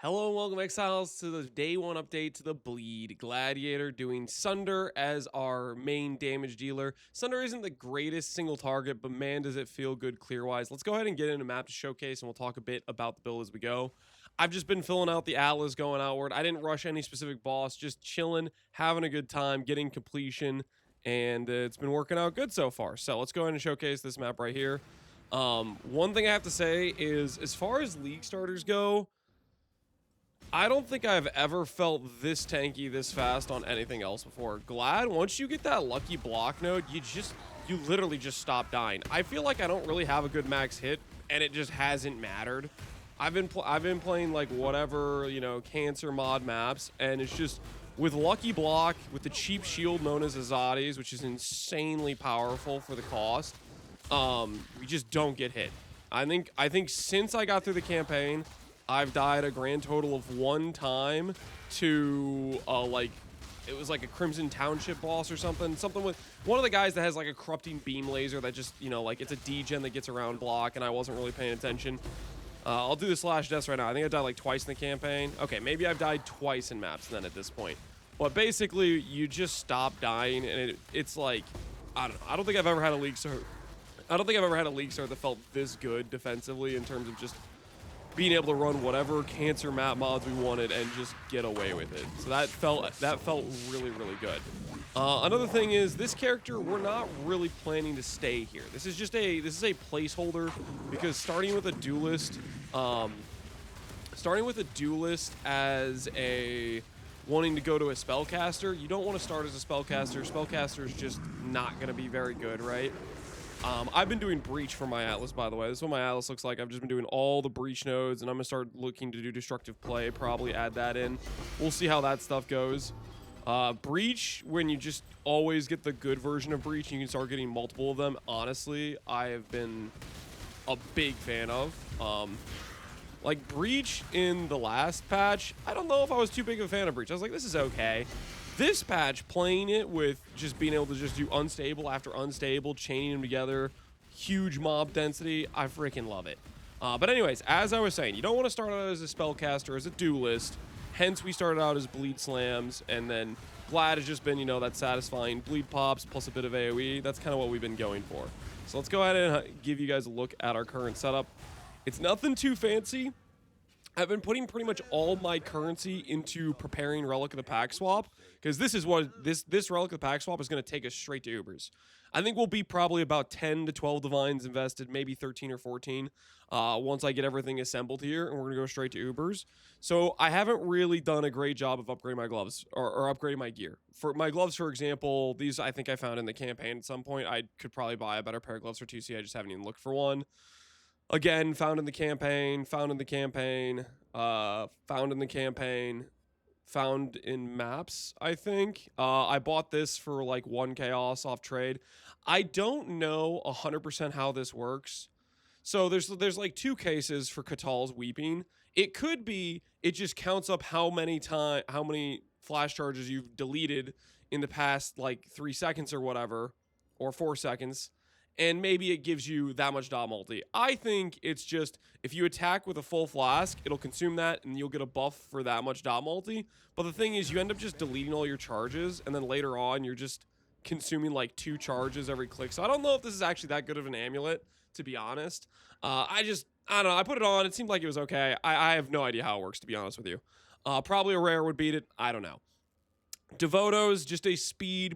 Hello and welcome, Exiles, to the day one update to the Bleed. Gladiator doing Sunder as our main damage dealer. Sunder isn't the greatest single target, but man, does it feel good clear-wise. Let's go ahead and get into map to showcase, and we'll talk a bit about the build as we go. I've just been filling out the Atlas going outward. I didn't rush any specific boss, just chilling, having a good time, getting completion, and it's been working out good so far. So let's go ahead and showcase this map right here. One thing I have to say is, as far as League starters go, I don't think I've ever felt this tanky this fast on anything else before. Glad, once you get that lucky block node, you literally just stop dying. I feel like I don't really have a good max hit, and it just hasn't mattered. I've been playing like whatever, you know, cancer mod maps, and it's just with lucky block, with the cheap shield known as Azadi's, which is insanely powerful for the cost. We just don't get hit. I think since I got through the campaign, I've died a grand total of one time to like, it was like a Crimson Township boss or something with one of the guys that has like a corrupting beam laser that just, you know, like it's a degen that gets around block, and I wasn't really paying attention. I'll do the slash deaths right now. I think I died like twice in the campaign. Okay, maybe I've died twice in maps then at this point. But basically, you just stop dying, and it's like, I don't know. I don't think I've ever had a League Star. I don't think I've ever had a League Star that felt this good defensively in terms of just being able to run whatever cancer map mods we wanted and just get away with it. So that felt really, really good. Another thing is, this character, we're not really planning to stay here. This is a placeholder, because starting with a duelist as a wanting to go to a spellcaster, you don't want to start as a spellcaster. Spellcaster is just not going to be very good, right? I've been doing Breach for my Atlas, by the way. This is what my Atlas looks like. I've just been doing all the Breach nodes, and I'm going to start looking to do Destructive Play, probably add that in. We'll see how that stuff goes. Breach, when you just always get the good version of Breach, and you can start getting multiple of them, honestly, I have been a big fan of. Like, Breach in the last patch, I don't know if I was too big of a fan of Breach. I was like, this is okay. This patch, playing it with just being able to just do unstable after unstable, chaining them together, huge mob density, I freaking love it. But anyways, as I was saying, you don't want to start out as a spellcaster, as a duelist. Hence, we started out as Bleed Slams, and then Glad has just been, you know, that satisfying Bleed Pops plus a bit of AoE. That's kind of what we've been going for. So let's go ahead and give you guys a look at our current setup. It's nothing too fancy. I've been putting pretty much all my currency into preparing Relic of the Pack swap, because this is what this Relic of the Pack swap is going to take us straight to Ubers. I think we'll be probably about 10 to 12 divines invested, maybe 13 or 14 once I get everything assembled here, and we're going to go straight to Ubers. So I haven't really done a great job of upgrading my gloves or upgrading my gear. For my gloves, for example, these I think I found in the campaign at some point. I could probably buy a better pair of gloves for 2C. I just haven't even looked for one. Again, found in the campaign, found in maps, I think. I bought this for like 1 chaos off trade. I don't know 100% how this works. So there's like 2 cases for Katal's Weeping. It could be it just counts up how many flash charges you've deleted in the past like 3 seconds or whatever, or 4 seconds. And maybe it gives you that much dot multi. I think it's just, if you attack with a full flask, it'll consume that, and you'll get a buff for that much dot multi. But the thing is, you end up just deleting all your charges, and then later on, you're just consuming like 2 charges every click. So I don't know if this is actually that good of an amulet, to be honest. I don't know. I put it on. It seemed like it was okay. I have no idea how it works, to be honest with you. Probably a rare would beat it. I don't know. Devoto's just a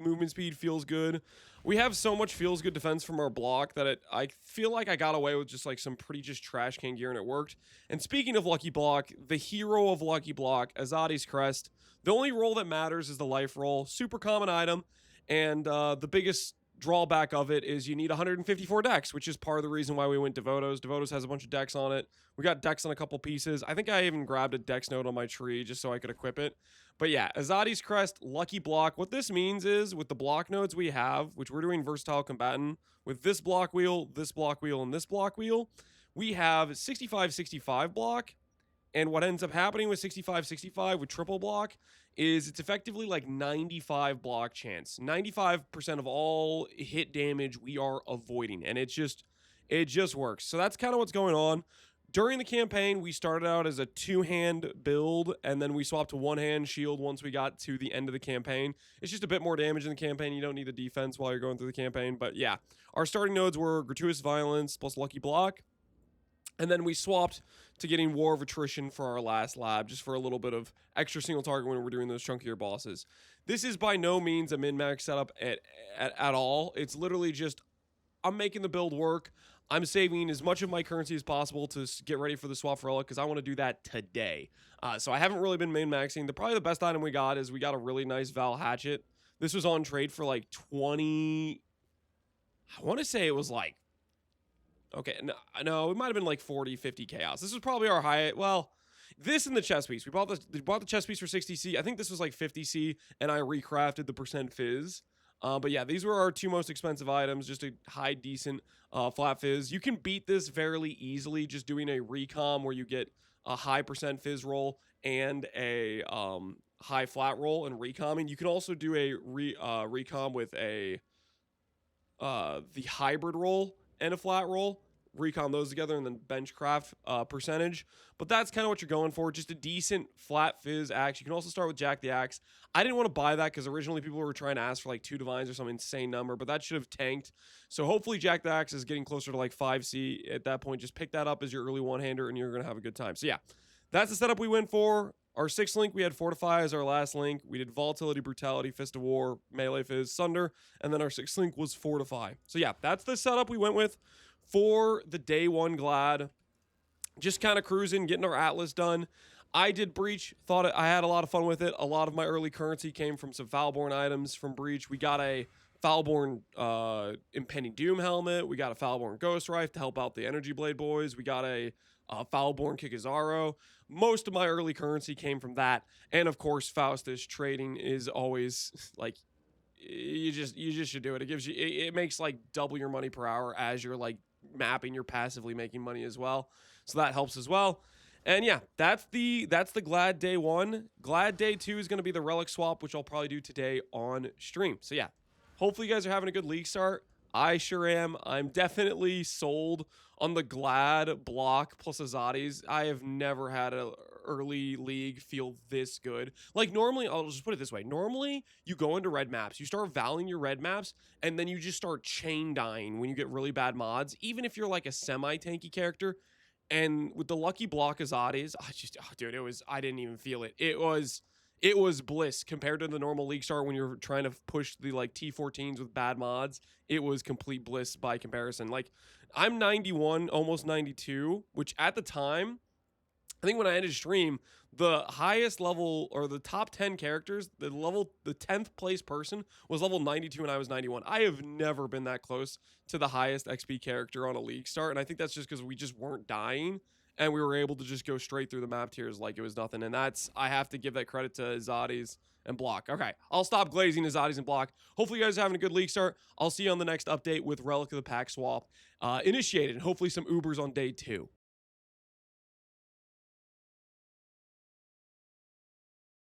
movement speed, feels good. We have so much feels good defense from our block that I feel like I got away with just like some pretty just trash can gear, and it worked. And speaking of Lucky Block, the hero of Lucky Block, Azadi's Crest, the only roll that matters is the life roll. Super common item, and the biggest drawback of it is you need 154 dex, which is part of the reason why we went Devoto's. Devoto's has a bunch of dex on it. We got dex on a couple pieces. I think I even grabbed a dex node on my tree just so I could equip it. But yeah, Azadi's Crest, Lucky Block. What this means is, with the block nodes we have, which we're doing Versatile Combatant, with this block wheel, and this block wheel, we have 65-65 block. And what ends up happening with 65-65 with triple block is it's effectively like 95 block chance. 95% of all hit damage we are avoiding. And it just works. So that's kind of what's going on. During the campaign, we started out as a 2-hand build, and then we swapped to 1-hand shield once we got to the end of the campaign. It's just a bit more damage in the campaign. You don't need the defense while you're going through the campaign. But yeah, our starting nodes were Gratuitous Violence plus Lucky Block. And then we swapped to getting War of Attrition for our last lab, just for a little bit of extra single target when we're doing those chunkier bosses. This is by no means a min-max setup at all. It's literally just, I'm making the build work. I'm saving as much of my currency as possible to get ready for the swap for relic because I want to do that today. So I haven't really been min-maxing. Probably the best item we got is we got a really nice Val Hatchet. This was on trade for like 20... I want to say it was like... Okay, no, it might have been like 40, 50 chaos. This was probably our high... Well, this and the chest piece. We bought the chest piece for 60C. I think this was like 50C, and I recrafted the percent fizz. But yeah, these were our 2 most expensive items, just a high, decent flat fizz. You can beat this fairly easily just doing a recom where you get a high percent fizz roll and a high flat roll and recomming. You can also do a recom with a the hybrid roll and a flat roll. Recon those together and then benchcraft percentage. But that's kind of what you're going for. Just a decent flat fizz axe. You can also start with Jack the Axe. I didn't want to buy that because originally people were trying to ask for like 2 divines or some insane number, but that should have tanked. So hopefully Jack the Axe is getting closer to like 5C at that point. Just pick that up as your early one-hander and you're going to have a good time. So yeah, that's the setup we went for. Our 6th link, we had Fortify as our last link. We did Volatility, Brutality, Fist of War, Melee Fizz, Sunder, and then our 6th link was Fortify. So yeah, that's the setup we went with for the day 1 Glad. Just kind of cruising, getting our Atlas done. I did Breach, thought I had a lot of fun with it. A lot of my early currency came from some Foulborn items from Breach. We got a Foulborn Impending Doom helmet. We got a Foulborn Ghost Rife to help out the Energy Blade boys. We got a Foulborn Kikizaro. Most of my early currency came from that. And of course, Faustus trading is always like, you just should do it. It gives you, it makes like double your money per hour as you're like mapping, you're passively making money as well. So that helps as well. And yeah, that's the Glad Day 1. Glad Day 2 is going to be the Relic swap, which I'll probably do today on stream. So yeah, hopefully you guys are having a good league start. I sure am. I'm definitely sold on the Glad block plus Azadis. I have never had a early league feel this good. Like normally, I'll just put it this way. Normally, you go into red maps, you start valuing your red maps, and then you just start chain dying when you get really bad mods. Even if you're like a semi-tanky character, and with the lucky block Azadis, dude, I didn't even feel it. It was bliss compared to the normal league start when you're trying to push the like T14s with bad mods. It was complete bliss by comparison. Like I'm 91, almost 92, which at the time, I think when I ended stream, the highest level or the top 10 characters, the 10th place person was level 92 and I was 91. I have never been that close to the highest XP character on a league start. And I think that's just because we just weren't dying and we were able to just go straight through the map tiers like it was nothing. And I have to give that credit to Azadis and Block. Okay, I'll stop glazing Azadis and Block. Hopefully you guys are having a good league start. I'll see you on the next update with Relic of the Pack swap initiated and hopefully some Ubers on day 2.